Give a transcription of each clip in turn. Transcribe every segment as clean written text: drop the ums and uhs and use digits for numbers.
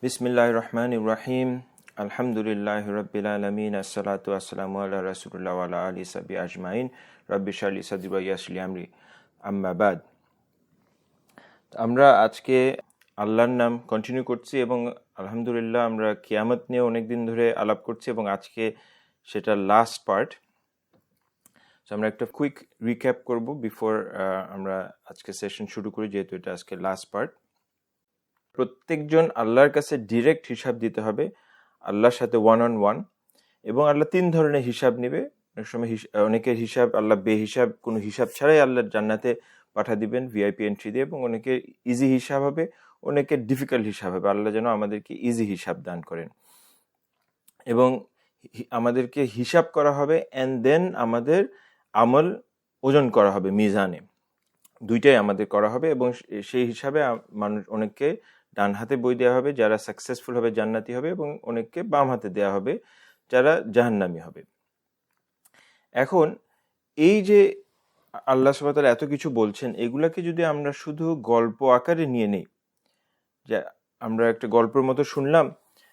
বিসমিল্লাহির রহমানির রহিম। আলহামদুলিল্লাহি রাব্বিল আলামিন। আসসালাতু ওয়াসসালামু আলা রাসূলিল্লাহি ওয়া আলা আলিহি সাহবিহি আজমাইন। রাব্বি ইশরাহ লি সাদরি ওয়া ইয়াসসির লি আমরি। আম্মা বাদ। আমরা আজকে আল্লাহর নাম কন্টিনিউ করছি এবং আলহামদুলিল্লাহ আমরা কিয়ামত নিয়ে অনেকদিন ধরে আলাপ করছি এবং আজকে সেটা লাস্ট পার্ট। সো আমরা একটা কুইক রিক্যাপ করব বিফোর আমরা আজকে সেশন শুরু করি, যেহেতু এটা আজকে লাস্ট পার্ট। প্রত্যেকজন আল্লাহর কাছে ডিরেক্ট হিসাব দিতে হবে, আল্লাহর সাথে ওয়ান অন ওয়ান। এবং আল্লাহ তিন ধরনের হিসাব নেবে। অনেক সময় অনেকের হিসাব আল্লাহ বেহিসাব, কোনো হিসাব ছাড়াই আল্লাহর জান্নাতে পাঠা দিবেন ভিআইপি এন্ট্রি দিয়ে, এবং অনেকের ইজি হিসাব হবে, অনেকের ডিফিকাল্ট হিসাব হবে। আল্লাহ যেন আমাদেরকে ইজি হিসাব দান করেন। এবং আমাদেরকে হিসাব করা হবে অ্যান্ড দেন আমাদের আমল ওজন করা হবে মিজানে। দুইটাই আমাদের করা হবে এবং সেই হিসাবে মানুষ অনেককে ডান হাতে বই দেওয়া হবে যারা সাকসেসফুল হবে, জান্নাতি হবে, এবং অনেককে বাম হাতে দেওয়া হবে যারা জাহান্নামী হবে। এখন এই যে আল্লাহ সুবহানাহু ওয়া তাআলা এত কিছু বলছেন, এগুলাকে যদি আমরা শুধু গল্প আকারে নিয়ে নেই, যে আমরা একটা গল্পের মতো শুনলাম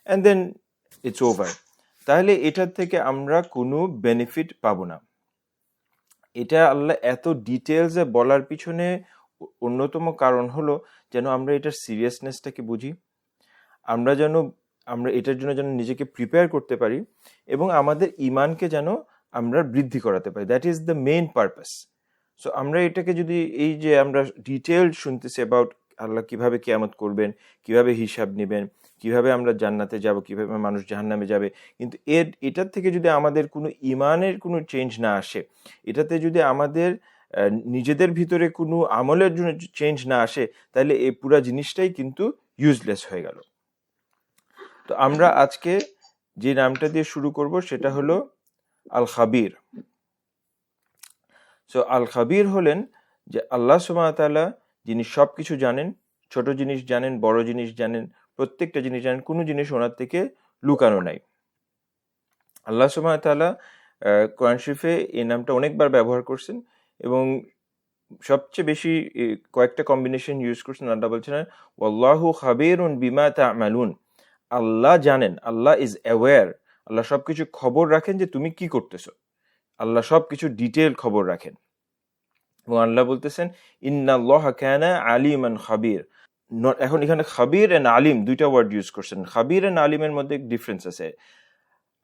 অ্যান্ড দেন ইটস ওভার, তাহলে এটার থেকে আমরা কোনো বেনিফিট পাবো না। এটা আল্লাহ এত ডিটেলসে বলার পিছনে অন্যতম কারণ হলো যেন আমরা এটার সিরিয়াসনেসটাকে বুঝি, আমরা এটার জন্য যেন নিজেকে প্রিপেয়ার করতে পারি এবং আমাদের ইমানকে যেন আমরা বৃদ্ধি করাতে পারি। That is the main purpose. So আমরা এটাকে যদি এই যে আমরা ডিটেল শুনতেছি অ্যাবাউট আল্লাহ কিভাবে কিয়ামত করবেন, কিভাবে হিসাব নেবেন, কিভাবে আমরা জান্নাতে যাব, কিভাবে মানুষ জাহান্নামে যাবে, কিন্তু এটার থেকে যদি আমাদের কোনো ইমানের কোনো চেঞ্জ না আসে, এটাতে যদি আমাদের নিজেদের ভিতরে কোনো আমলের জন্য চেঞ্জ না আসে, তাহলে এই পুরো জিনিসটাই কিন্তু ইউজলেস হয়ে গেল। তো আমরা আজকে যে নামটা দিয়ে শুরু করব সেটা হলো আল খাবির। সো আল খাবির হলেন যে আল্লাহ সুবহানাহু ওয়া তাআলা যিনি সব কিছু জানেন, ছোট জিনিস জানেন, বড় জিনিস জানেন, প্রত্যেকটা জিনিস জানেন, কোনো জিনিস ওনার থেকে লুকানো নাই। আল্লাহ সুবহানাহু ওয়া তাআলা কোরআন শরীফে এই নামটা অনেকবার ব্যবহার করছেন এবং সবচেয়ে বেশি কয়েকটা কম্বিনেশন ইউজ করছেন। আল্লাহ বলছেন ওয়াল্লাহু খাবীরুন বিমা তা'মালুন। আল্লাহ জানেন, আল্লাহ ইজ অ্যাওয়্যার, আল্লাহ সবকিছু খবর রাখেন যে তুমি কি করতেছো, আল্লাহ সবকিছু ডিটেল খবর রাখেন। এবং আল্লাহ বলতেছেন ইন্নাল্লাহা কানা আলিমান খাবীর। এখন এখানে খাবীর এন্ড আলিম দুইটা ওয়ার্ড ইউজ করছেন। খাবীর এন্ড আলিমের মধ্যে ডিফারেন্স আছে।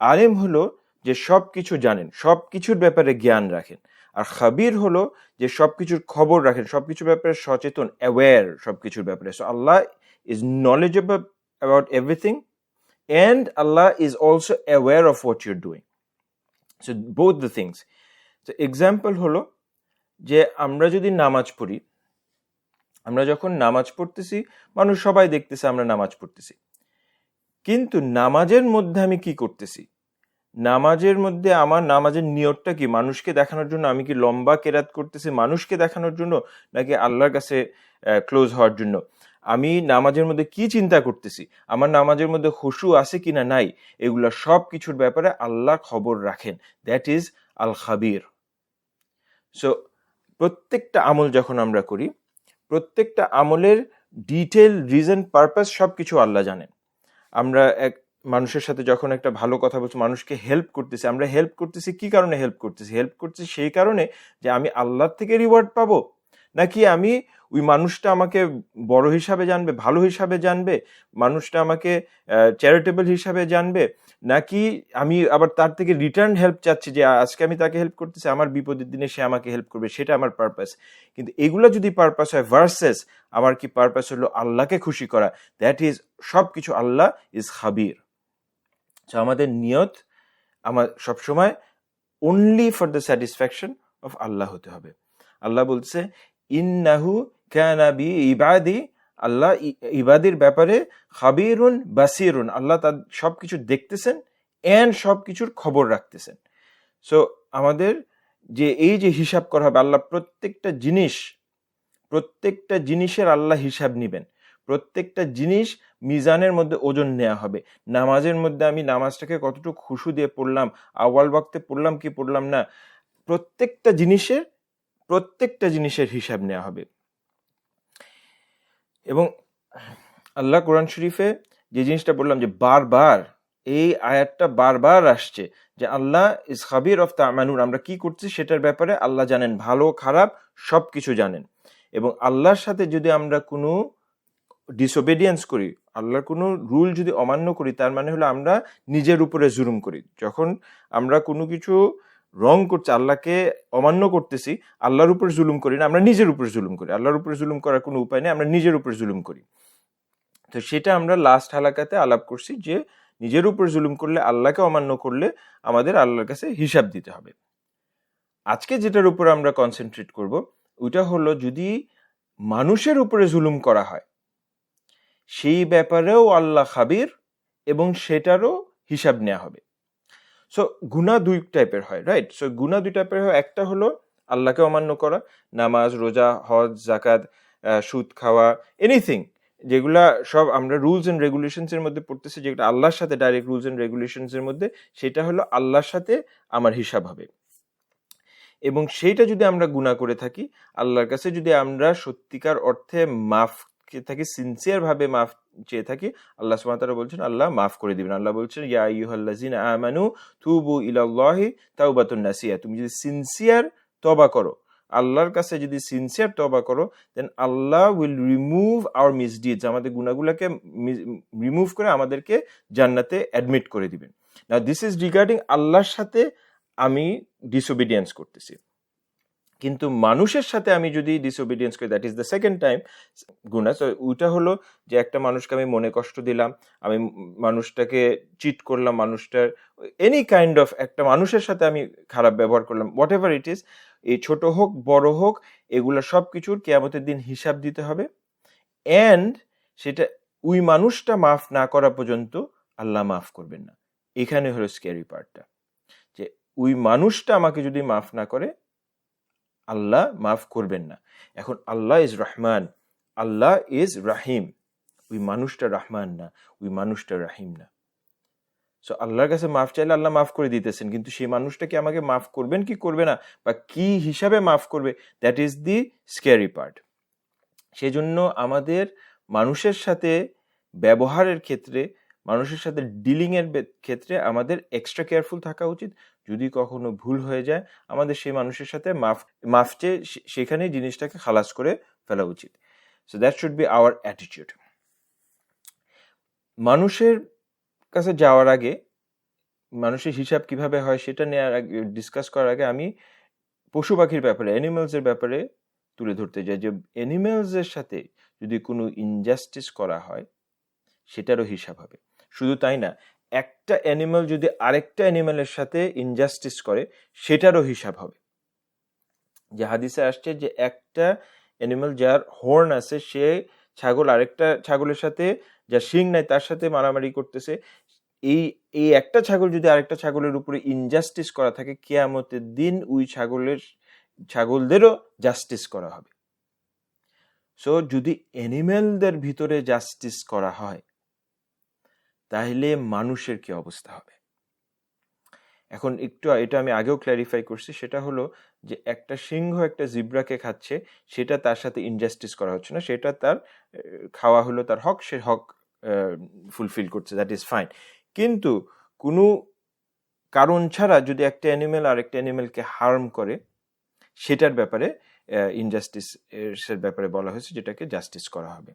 আলিম হলো যে সবকিছু জানেন, সবকিছুর ব্যাপারে জ্ঞান রাখেন, আর খাবীর হলো যে সবকিছুর খবর রাখেন, সবকিছুর ব্যাপারে সচেতন, অ্যাওয়্যার সবকিছুর ব্যাপারে। So Allah is knowledgeable about everything and Allah is also aware of what you're doing. So both the things. So example হলো যে আমরা যদি নামাজ পড়ি, আমরা যখন নামাজ পড়তেছি মানুষ সবাই দেখতেছে আমরা নামাজ পড়তেছি, কিন্তু নামাজের মধ্যে আমি কি করতেছি, নামাজের মধ্যে আমার নামাজের নিয়তটা কি, মানুষকে দেখানোর জন্য আমি কি লম্বা কেরাত করতেছি মানুষকে দেখানোর জন্য, নাকি আল্লাহর কাছে ক্লোজ হওয়ার জন্য? আমি নামাজের মধ্যে কি চিন্তা করতেছি, আমার নামাজের মধ্যে খুশু আছে কিনা নাই, এগুলা সব কিছুর ব্যাপারে আল্লাহ খবর রাখেন। That is Al Khabir. So প্রত্যেকটা আমল যখন আমরা করি, প্রত্যেকটা আমলের ডিটেল রিজন পারপাস সব কিছু আল্লাহ জানেন। আমরা এক মানুষের সাথে যখন একটা ভালো কথা বলছি, মানুষকে হেল্প করতেছি, আমরা হেল্প করতেছি কি কারণে হেল্প করতেছি? হেল্প করতেছি সেই কারণে যে আমি আল্লাহর থেকে রিওয়ার্ড পাবো, নাকি আমি ওই মানুষটা আমাকে বড় হিসাবে জানবে, ভালো হিসাবে জানবে, মানুষটা আমাকে চ্যারিটেবল হিসাবে জানবে, নাকি আমি আবার তার থেকে রিটার্ন হেল্প চাচ্ছি যে আজকে আমি তাকে হেল্প করতেছি, আমার বিপদের দিনে সে আমাকে হেল্প করবে, সেটা আমার পারপাস। কিন্তু এগুলো যদি পারপাস হয় ভার্সেস আমার কি পারপাস হলো আল্লাহকে খুশি করা, দ্যাট ইজ সব কিছু আল্লাহ ইজ খাবির। সো আমাদের নিয়ত আমার সবসময় only for the satisfaction of Allah হতে হবে। আল্লাহ বলছে ইন্নাহু কানা বি ইবাদি, আল্লাহ ইবাদির ব্যাপারে খাবিরুন বাসিরুন, আল্লাহ তার সবকিছু দেখতেছেন এন্ড সবকিছুর খবর রাখতেছেন। সো আমাদের যে এই যে হিসাব করা হবে, আল্লাহ প্রত্যেকটা জিনিসের আল্লাহ হিসাব নিবেন, প্রত্যেকটা জিনিস মিজানের মধ্যে ওজন নেওয়া হবে। নামাজের মধ্যে আমি নামাজটাকে কতটুকু খুশু দিয়ে পড়লাম, আওয়াল ওয়াক্তে পড়লাম কি পড়লাম না, প্রত্যেকটা জিনিসের হিসাব নেওয়া হবে। এবং আল্লাহ কোরআন শরীফে যে জিনিসটা বললাম যে বারবার এই আয়াতটা বারবার আসছে যে আল্লাহ ইজ খাবির অফ তা'মালুন, আমরা কি করছি সেটার ব্যাপারে আল্লাহ জানেন, ভালো খারাপ সবকিছু জানেন। এবং আল্লাহর সাথে যদি আমরা কোনো ডিসোবেডিয়েন্স করি, আল্লাহর কোনো রুল যদি অমান্য করি, তার মানে হলো আমরা নিজের উপরে জুলুম করি। যখন আমরা কোনো কিছু রং করছি, আল্লাহকে অমান্য করতেছি, আল্লাহর উপর জুলুম করি না, আমরা নিজের উপর জুলুম করি। আল্লাহর উপর জুলুম করার কোনো উপায় নেই, আমরা নিজের উপর জুলুম করি। তো সেটা আমরা লাস্ট হালাকাতে আলাপ করছি যে নিজের উপর জুলুম করলে, আল্লাহকে অমান্য করলে আমাদের আল্লাহর কাছে হিসাব দিতে হবে। আজকে যেটার উপর আমরা কনসেন্ট্রেট করব ওইটা হলো যদি মানুষের উপরে জুলুম করা হয়, সেই ব্যাপারেও আল্লাহ খাবির এবং সেটারও হিসাব নেওয়া হবে। সো গুনাহ দুই টাইপের হয়, রাইট? সো গুনাহ দুই টাইপের হয়। একটা হলো আল্লাহকে অমান্য করা, নামাজ, রোজা, হজ, জাকাত, সুদ খাওয়া, এনিথিং, যেগুলা সব আমরা রুলস এন্ড রেগুলেশনস এর মধ্যে পড়তেছি, যেগুলো আল্লাহর সাথে ডাইরেক্ট রুলস এন্ড রেগুলেশনস এর মধ্যে, সেটা হলো আল্লাহর সাথে আমার হিসাব হবে। এবং সেইটা যদি আমরা গুনাহ করে থাকি, আল্লাহর কাছে যদি আমরা সত্যিকার অর্থে মাফ থাকি, সিনসিয়ার ভাবে মাফ চেয়ে থাকি, আল্লাহ সুবহানাহু ওয়া তাআলা বলছেন আল্লাহ মাফ করে দিবেন। আল্লাহ বলছেন ইয়া আইয়ুহাল্লাযিনা আমানু তুবু ইলাল্লাহি তাওবাতুন নাসিয়া, তুমি যদি সিনসিয়ার তওবা করো, আল্লাহর কাছে যদি সিনসিয়ার তওবা করো, দেন আল্লাহ উইল রিমুভ আওয়ার মিসডিডস, আমাদের গুনাহগুলোকে রিমুভ করে আমাদেরকে জান্নাতে অ্যাডমিট করে দিবেন। নাও দিস ইজ রিগার্ডিং আল্লাহর সাথে আমি ডিসোবিডিয়েন্স করতেছি। কিন্তু মানুষের সাথে আমি যদি ডিসোবিডিয়েন্স করি, that is the second time গুনাহ। সো ওইটা হলো যে একটা মানুষকে আমি মনে কষ্ট দিলাম, আমি মানুষটাকে চিট করলাম, মানুষটার এনি কাইন্ড অফ একটা মানুষের সাথে আমি খারাপ ব্যবহার করলাম, হোয়াট এভার ইট ইজ, এই ছোট হোক বড় হোক, এগুলো সব কিছুর কিয়ামতের দিন হিসাব দিতে হবে। অ্যান্ড সেটা ওই মানুষটা মাফ না করা পর্যন্ত আল্লাহ মাফ করবেন না। এখানে হলো স্ক্যারি পার্টটা, যে ওই মানুষটা আমাকে যদি মাফ না করে, আল্লাহ মাফ করবেন না। এখন আল্লাহ ইজ রহমান, আল্লাহ ইজ রাহিম, ওই মানুষটা রহমান না, ওই মানুষটা রাহিম না। সো আল্লাহর কাছে মাফ চাইলে আল্লাহ মাফ করে দিতেছেন, কিন্তু সেই মানুষটা কি আমাকে মাফ করবেন কি করবে না, বা কি হিসাবে মাফ করবে, that is the scary part. সেজন্য আমাদের মানুষের সাথে ব্যবহারের ক্ষেত্রে, মানুষের সাথে ডিলিং এর ক্ষেত্রে আমাদের এক্সট্রা কেয়ারফুল থাকা উচিত। যদি কখনো ভুল হয়ে যায়, আমাদের সেই মানুষের সাথে মাফ চেয়ে সেখানে জিনিসটাকে খালাস করে ফেলা উচিত। So that should be hour attitude. মানুষের কাছে যাওয়ার আগে, মানুষের হিসাব কিভাবে হয় সেটা নেওয়ার আগে, ডিসকাস করার আগে আমি পশু পাখির ব্যাপারে, অ্যানিমালসের ব্যাপারে তুলে ধরতে চাই যে অ্যানিমালসের সাথে যদি কোনো ইনজাস্টিস করা হয়, সেটারও হিসাব হবে। শুধু তাই না, একটা অ্যানিমাল যদি আরেকটা অ্যানিমালের সাথে ইনজাস্টিস করে, সেটারও হিসাব হবে। যে হাদিসে আসছে যে একটা অ্যানিমাল যার হর্ন আছে, সে ছাগল আরেকটা ছাগলের সাথে, যার শিং নাই তার সাথে মারামারি করতেছে, এই একটা ছাগল যদি আরেকটা ছাগলের উপরে ইনজাস্টিস করা থাকে, কিয়ামতের দিন ওই ছাগলদেরও জাস্টিস করা হবে। সো যদি অ্যানিমালদের ভিতরে জাস্টিস করা হয়, তাহলে মানুষের কি অবস্থা হবে? এখন একটু এটা আমি আগেও ক্ল্যারিফাই করছি, সেটা হলো যে একটা সিংহ একটা জিব্রাকে খাচ্ছে, সেটা তার সাথে ইনজাস্টিস করা হচ্ছে না, সেটা তার খাওয়া হলো তার হক, সে হক ফুলফিল করছে, দ্যাট ইজ ফাইন। কিন্তু কোনো কারণ ছাড়া যদি একটা অ্যানিমেল আর একটা অ্যানিমেলকে হার্ম করে, সেটার ব্যাপারে ইনজাস্টিস এর ব্যাপারে বলা হয়েছে, যেটাকে জাস্টিস করা হবে।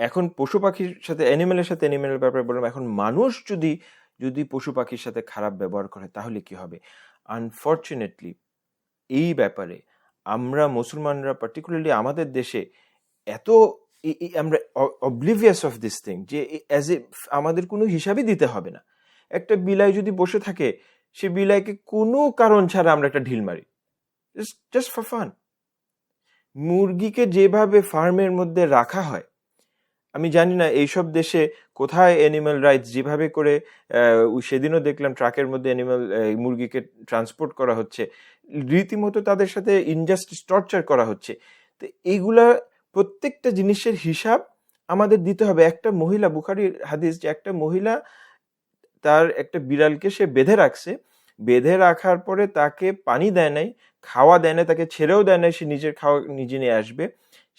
এখন পশু পাখির সাথে, অ্যানিমেলের সাথে অ্যানিমেলের ব্যাপারে বললাম, এখন মানুষ যদি পশু পাখির সাথে খারাপ ব্যবহার করে, তাহলে কি হবে? আনফর্চুনেটলি এই ব্যাপারে আমরা মুসলমানরা, পার্টিকুলারলি আমাদের দেশে, এত আমরা অবলিভিয়াস অফ দিস থিং, যে অ্যাজ এ আমাদের কোনো হিসাবই দিতে হবে না। একটা বিলাই যদি বসে থাকে, সে বিলাইকে কোনো কারণ ছাড়া আমরা একটা ঢিল মারি, জাস্ট ফর ফান। মুরগিকে যেভাবে ফার্মের মধ্যে রাখা হয়, আমি জানি না এইসব দেশে কোথায় অ্যানিমাল রাইটস, যেভাবে করে সেদিনও দেখলাম ট্রাকের মধ্যে মুরগিকে ট্রান্সপোর্ট করা হচ্ছে, রীতিমতো তাদের সাথে ইনজাস্টিস, টর্চার করা হচ্ছে। তো এইগুলা প্রত্যেকটা জিনিসের হিসাব আমাদের দিতে হবে। একটা মহিলা, বুখারীর হাদিস, যে একটা মহিলা তার একটা বিড়ালকে সে বেঁধে রাখছে, বেঁধে রাখার পরে তাকে পানি দেয় নাই, খাওয়া দেয় নাই, তাকে ছেড়েও দেয় নাই সে নিজের খাওয়া নিজে নিয়ে আসবে।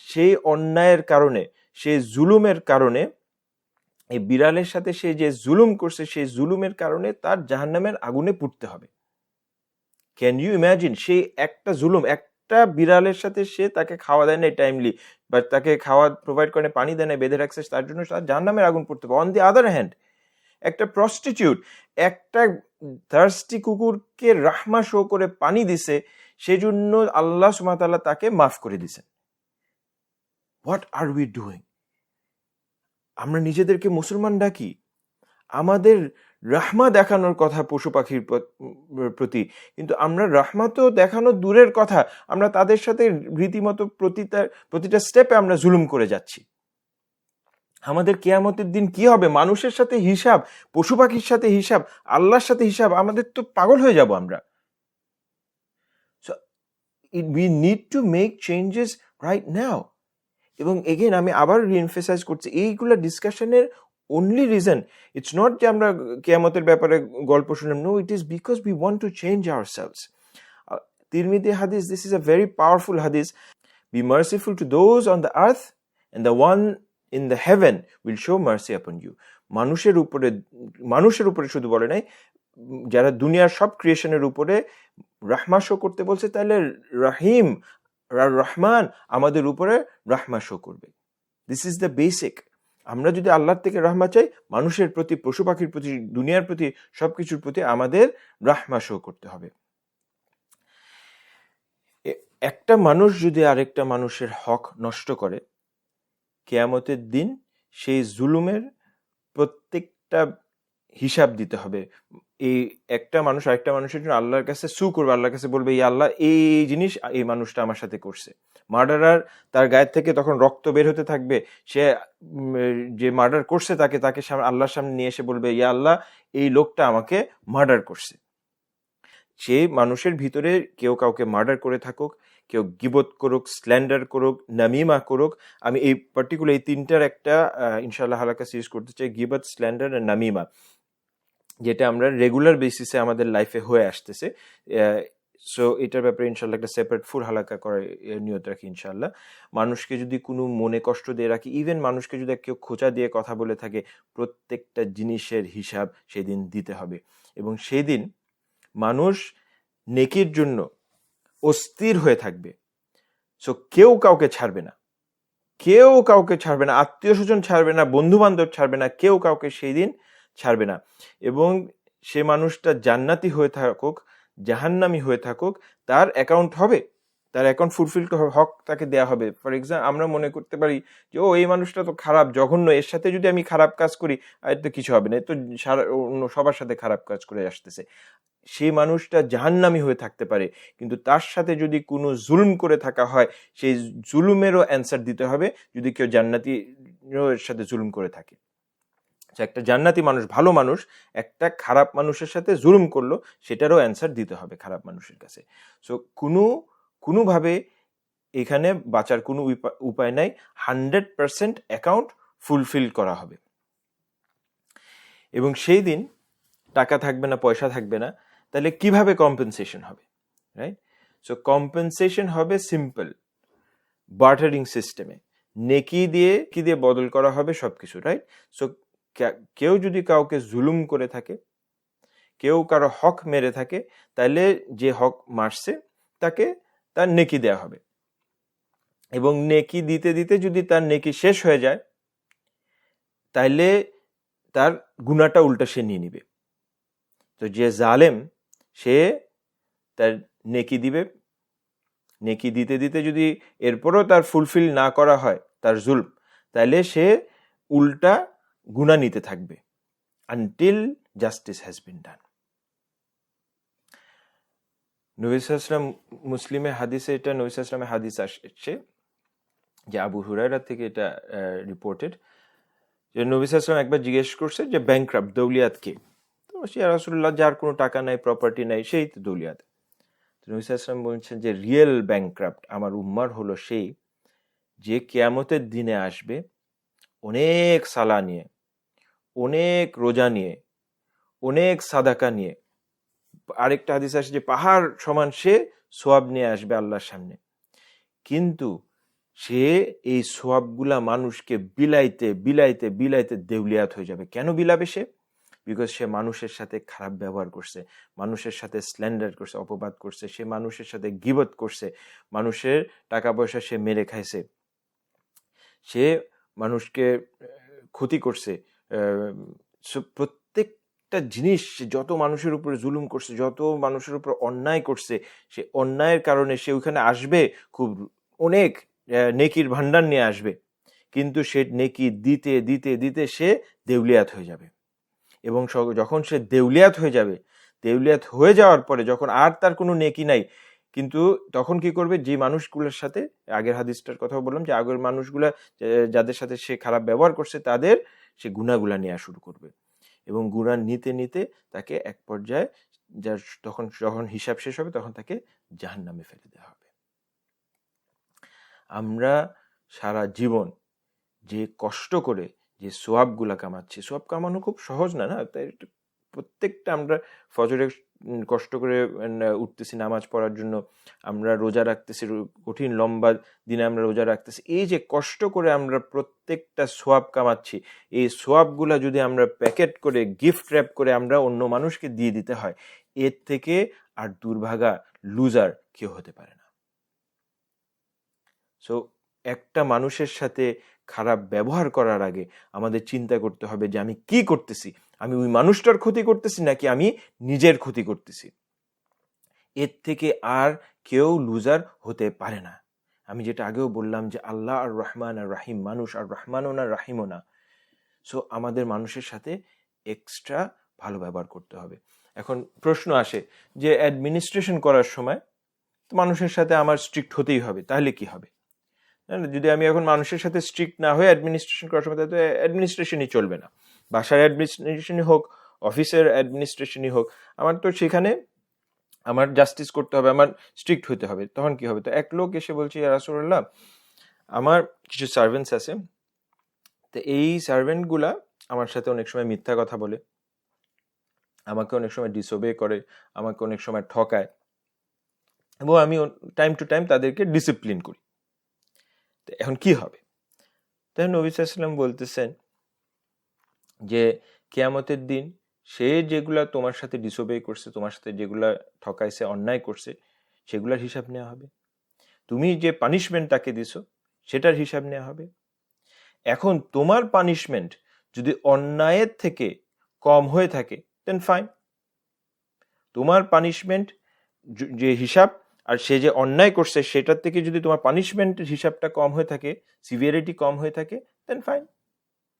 সেই অন্যায়ের কারণে, সেই জুলুমের কারণে এই বিড়ালের সাথে সে যে জুলুম করছে, সেই জুলুমের কারণে তার জাহান্নামের আগুনে পুড়তে হবে। Can you imagine? সেই একটা জুলুম, একটা বিড়ালের সাথে সে তাকে খাওয়া দেয় না টাইমলি, বা তাকে খাওয়া প্রোভাইড করে পানি দেয় না, বেঁধে রাখছে, তার জন্য তার জাহান্নামের আগুন পড়তে হবে। অন দি আদার হ্যান্ড, একটা প্রস্টিটিউট একটা থার্স্টি কুকুরকে রাহমা শো করে পানি দিছে, সেই জন্য আল্লাহ সুবহানাহু ওয়া তাআলা তাকে মাফ করে দিছেন। What are we doing? আমরা নিজেদেরকে মুসলমান ডাকি, আমাদের রাহমা দেখানোর কথা পশু পাখির প্রতি, কিন্তু আমরা রাহমা তো দেখানো দূরের কথা, আমরা তাদের সাথে রীতিমতো প্রতিটা স্টেপে আমরা জুলুম করে যাচ্ছি। আমাদের কিয়ামতের দিন কি হবে? মানুষের সাথে হিসাব, পশু পাখির সাথে হিসাব, আল্লাহর সাথে হিসাব, আমাদের তো পাগল হয়ে যাব আমরা। So we need to make changes right now. এবং এগেন আমি আবার রিএমফাসাইজ করছি, এইগুলো ডিসকাশনের only reason, it's not যে আমরা কিয়ামতের ব্যাপারে গল্প শুনলাম, no, it is because we want to change ourselves. তিরমিজি হাদিস, this is a very powerful hadith. Be merciful to those on the earth and the one in the heaven will show mercy upon you. মানুষের উপরে শুধু বলে নাই, যারা দুনিয়ার সব ক্রিয়েশনের উপরে রাহমা শো করতে বলছে, তাহলে রাহিম রহমান আমাদের উপরে রাহমা শো করবে। This is the basic. আমরা যদি আল্লাহর থেকে রাহমা চাই, মানুষের প্রতি, পশু পাখির প্রতি, দুনিয়ার প্রতি, সবকিছুর প্রতি আমাদের রাহমা শো করতে হবে। একটা মানুষ যদি আরেকটা মানুষের হক নষ্ট করে, কিয়ামতের দিন সেই জুলুমের প্রত্যেকটা হিসাব দিতে হবে। এই একটা মানুষ আরেকটা মানুষের জন্য আল্লাহর কাছে সু করবে, আল্লাহর কাছে বলবে, এই আল্লাহ, এই জিনিস এই মানুষটা আমার সাথে করছে। মার্ডারার, তার গায়ের থেকে তখন রক্ত বের হতে থাকবে, সে যে মার্ডার করছে তাকে আল্লাহর সামনে নিয়ে এসে বলবে, ইয়া আল্লাহ, এই লোকটা আমাকে মার্ডার করছে। সেই মানুষের ভিতরে কেউ কাউকে মার্ডার করে থাকুক, কেউ গিবত করুক, স্ল্যান্ডার করুক, নামিমা করুক, আমি এই পার্টিকুলার এই তিনটার একটা ইনশাআল্লাহ হালাকা সিরিজ করতে চাই, গিবত, স্ল্যান্ডার আর নামিমা, যেটা আমরা রেগুলার বেসিসে আমাদের লাইফে হয়ে আসতেছে। সো এটার ব্যাপারে ইনশাল্লাহ একটা সেপারেট ফুল হালাকা করার নিয়ত রাখি ইনশাল্লাহ। মানুষকে যদি কোনো মনে কষ্ট দিয়ে রাখি, ইভেন মানুষকে যদি কেউ খোঁচা দিয়ে কথা বলে থাকে, প্রত্যেকটা জিনিসের হিসাব সেদিন দিতে হবে। এবং সেই দিন মানুষ নেকির জন্য অস্থির হয়ে থাকবে। সো কেউ কাউকে ছাড়বে না, কেউ কাউকে ছাড়বে না, আত্মীয় স্বজন ছাড়বে না, বন্ধু বান্ধব ছাড়বে না, কেউ কাউকে সেই দিন ছাড়বে না। এবং সে মানুষটা জান্নাতি হয়ে থাকুক, জাহান্নামি হয়ে থাকুক, তার অ্যাকাউন্ট হবে, তার অ্যাকাউন্ট ফুলফিল হক তাকে দেয়া হবে। ফর এক্সাম্পল, আমরা মনে করতে পারি যে ও এই মানুষটা তো খারাপ, জঘন্য, এর সাথে যদি আমি খারাপ কাজ করি আর তো কিছু হবে না, তো অন্য সবার সাথে খারাপ কাজ করে আসতেছে। সেই মানুষটা জাহান্নামি হয়ে থাকতে পারে, কিন্তু তার সাথে যদি কোনো জুলুম করে থাকা হয়, সেই জুলুমেরও অ্যান্সার দিতে হবে যদি কেউ জান্নাতি এর সাথে জুলুম করে থাকে। একটা জান্নাতি মানুষ, ভালো মানুষ, একটা খারাপ মানুষের সাথে জুলুম করলো, সেটারও অ্যান্সার দিতে হবে খারাপ মানুষের কাছে। সো কোনোভাবে এখানে বাঁচার কোনো উপায় নাই, 100% অ্যাকাউন্ট ফুলফিল করা হবে। এবং সেই দিন টাকা থাকবে না, পয়সা থাকবে না, তাহলে কিভাবে কম্পেনসেশন হবে? রাইট? সো কম্পেনসেশন হবে সিম্পল, বার্টারিং সিস্টেমে, নেকি দিয়ে বদল করা হবে সবকিছু। রাইট? সো কেউ যদি কাউকে জুলুম করে থাকে, কেউ কারো হক মেরে থাকে, তাহলে যে হক মারছে তাকে তার নেকি দেয়া হবে। এবং নেকি দিতে দিতে যদি তার নেকি শেষ হয়ে যায়, তাহলে তার গুনাহটা উল্টা সে নিয়ে নিবে। তো যে জালেম, সে তার নেকি দিবে, নেকি দিতে দিতে যদি এরপরও তার ফুলফিল না করা হয় তার জুলম, তাহলে সে উল্টা গুনাহ নিতে থাকবে আনটিল জাস্টিস হ্যাজ বিন ডান। নবী সাল্লাল্লাহু আলাইহি ওয়াসাল্লাম, মুসলিমে হাদিসে এটা নবী সাল্লাল্লাহু আলাইহি ওয়াসাল্লামের হাদিস আসছে, যে আবু হুরায়রা থেকে এটা রিপোর্টেড, যে নবী সাল্লাল্লাহু আলাইহি ওয়াসাল্লাম একবার জিজ্ঞেস করছে যে ব্যাংক্রাপ্ট, দৌলিয়াত কে? তো সে রাসূলুল্লাহ, যার কোনো টাকা নাই, প্রপার্টি নাই, সেই তো দৌলিয়াত। তো নবী সাল্লাল্লাহু আলাইহি ওয়াসাল্লাম বলছেন যে রিয়েল ব্যাংক্রাপ্ট আমার উম্মার হলো সেই, যে কিয়ামতের দিনে আসবে অনেক সালা নিয়ে, অনেক রোজা নিয়ে, অনেক সাদাকা নিয়ে, আরেকটা হাদিস আসে যে পাহাড় সমান সে সোয়াব নিয়ে আসবে আল্লাহর সামনে, কিন্তু সে এই সোয়াবগুলা মানুষকে বিলাইতে বিলাইতে বিলাইতে দেউলিয়াত হয়ে যাবে। কেন বিলাবে সে? বিকজ সে মানুষের সাথে খারাপ ব্যবহার করছে, মানুষের সাথে স্ল্যান্ডার করছে, অপবাদ করছে, সে মানুষের সাথে গীবত করছে, মানুষের টাকা পয়সা সে মেরে খাইছে, সে মানুষকে ক্ষতি করছে। প্রত্যেকটা জিনিস, যত মানুষের উপরে জুলুম করছে, যত মানুষের উপর অন্যায় করছে, সে অন্যায়ের কারণে সে ওইখানে আসবে খুব অনেক নেকির ভান্ডার নিয়ে আসবে, কিন্তু সে নেকি দিতে দিতে দিতে সে দেউলিয়াত হয়ে যাবে। এবং যখন সে দেউলিয়াত হয়ে যাবে, দেউলিয়াত হয়ে যাওয়ার পরে যখন আর তার কোনো নেকি নাই, কিন্তু তখন কি করবে? যে মানুষগুলোর সাথে, আগের হাদিসটার কথা বললাম যে আগের মানুষগুলা যাদের সাথে সে খারাপ ব্যবহার করছে তাদের সে গুনাহগুলা নেওয়া শুরু করবে, এবং গুনাহ নিতে নিতে তাকে এক পর্যায়ে যখন হিসাব শেষ হবে তখন তাকে জাহান্নামে ফেলে দেওয়া হবে। আমরা সারা জীবন যে কষ্ট করে যে সোয়াবগুলা কামাচ্ছি, সোয়াব কামানো খুব সহজ না, তাই প্রত্যেকটা আমরা ফজরে কষ্ট করে উঠতেছি নামাজ পড়ার জন্য, আমরা রোজা রাখতেছি, কঠিন লম্বা দিনে আমরা রোজা রাখতেছি, এই যে কষ্ট করে আমরা প্রত্যেকটা সোয়াব কামাচ্ছি, এই সোয়াবগুলা যদি আমরা প্যাকেট করে গিফট র্যাপ করে আমরা অন্য মানুষকে দিয়ে দিতে হয়, এর থেকে আর দুর্ভাগা লুজার কেউ হতে পারে না। সো একটা মানুষের সাথে খারাপ ব্যবহার করার আগে আমাদের চিন্তা করতে হবে যে আমি কি করতেছি, আমি ওই মানুষটার ক্ষতি করতেছি নাকি আমি নিজের ক্ষতি করতেছি। এর থেকে আর কেউ লুজার হতে পারে না। আমি যেটা আগেও বললাম যে আল্লাহ আর রহমান আর রাহিম, মানুষ আর রহমানও না রাহিমও না। সো আমাদের মানুষের সাথে এক্সট্রা ভালো ব্যবহার করতে হবে। এখন প্রশ্ন আসে যে অ্যাডমিনিস্ট্রেশন করার সময় তো মানুষের সাথে আমার স্ট্রিক্ট হতেই হবে, তাহলে কি হবে? যদি আমি এখন মানুষের সাথে স্ট্রিক্ট না হয়ে অ্যাডমিনিস্ট্রেশন করার সময়, তাহলে অ্যাডমিনিস্ট্রেশনই চলবে না। বাসার অ্যাডমিনিস্ট্রেশনই হোক, অফিসের অ্যাডমিনিস্ট্রেশনই হোক, আমার তো সেখানে আমার জাস্টিস করতে হবে, আমার স্ট্রিক্ট হতে হবে। তখন কি হবে? তো এক লোক এসে বলছে, ইয়া রাসূলুল্লাহ, আমার কিছু সার্ভেন্টস আছে, তো এই সার্ভেন্টগুলা আমার সাথে অনেক সময় মিথ্যা কথা বলে, আমাকে অনেক সময় ডিসওবে করে, আমাকে অনেক সময় ঠকায়, এবং আমি টাইম টু টাইম তাদেরকে ডিসিপ্লিন করি। তো এখন কি হবে? তাই নবী সাল্লাল্লাহু আলাইহি ওয়াসাল্লাম বলতেছেন যে কিয়ামতের দিন সে যেগুলা তোমার সাথে ডিসওবে করছে, তোমার সাথে যেগুলা ঠকাইছে, অন্যায় করছে, সেগুলার হিসাব নেওয়া হবে। তুমি যে পানিশমেন্ট তাকে দিছো সেটার হিসাব নেওয়া হবে। এখন তোমার পানিশমেন্ট যদি অন্যায়ের থেকে কম হয়ে থাকে দেন ফাইন, তোমার পানিশমেন্ট যে হিসাব আর সে যে অন্যায় করছে সেটার থেকে যদি তোমার পানিশমেন্টের হিসাবটা কম হয়ে থাকে, সিভিয়ারিটি কম হয়ে থাকে, দেন ফাইন,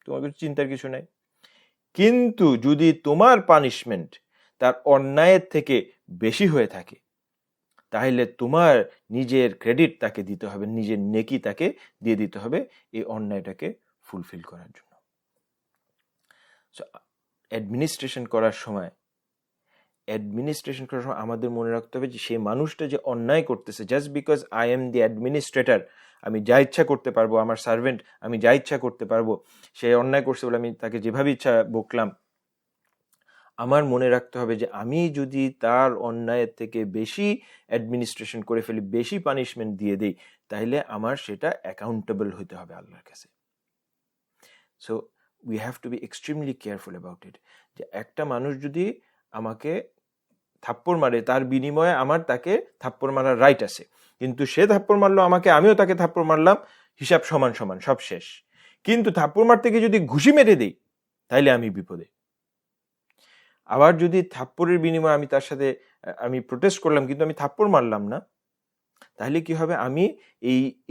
তোমার কিছু চিন্তার কিছু নাই। কিন্তু যদি তোমার পানিশমেন্ট তার অন্যায়ের থেকে বেশি হয়ে থাকে, তাহলে তোমার নিজের ক্রেডিট তাকে দিতে হবে, নিজের নেকি তাকে দিয়ে দিতে হবে এই অন্যায়টাকে ফুলফিল করার জন্য। সো অ্যাডমিনিস্ট্রেশন করার সময় আমাদের মনে রাখতে হবে যে সেই মানুষটা যে অন্যায় করতেছে, just because I am the administrator, আমি যা ইচ্ছা করতে পারবো, আমার সার্ভেন্ট আমি যা ইচ্ছা করতে পারবো, সে অন্যায় করছে বলে আমি তাকে যেভাবে ইচ্ছা বকলাম, আমার মনে রাখতে হবে যে আমি যদি তার অন্যায়ের থেকে বেশি অ্যাডমিনিস্ট্রেশন করে ফেলি, বেশি পানিশমেন্ট দিয়ে দিই, তাহলে আমার সেটা অ্যাকাউন্টেবল হতে হবে আল্লাহর কাছে। So we have to B extremely careful about it. যে একটা মানুষ যদি আমাকে থাপ্পড় মারে, তার বিনিময়ে আমার তাকে থাপ্পড় মারার রাইট আছে, কিন্তু সে থাপ্পড় মারলো আমাকে, আমিও তাকে থাপ্পড় মারলাম, হিসাব সমান সমান, সব শেষ। কিন্তু থাপ্পড় মারতে গিয়ে যদি ঘুষি মেরে দিই, তাহলে আমি বিপদে। আবার যদি থাপ্পড়ের বিনিময়ে আমি তার সাথে আমি প্রোটেস্ট করলাম কিন্তু আমি থাপ্পড় মারলাম না, তাহলে কি হবে? আমি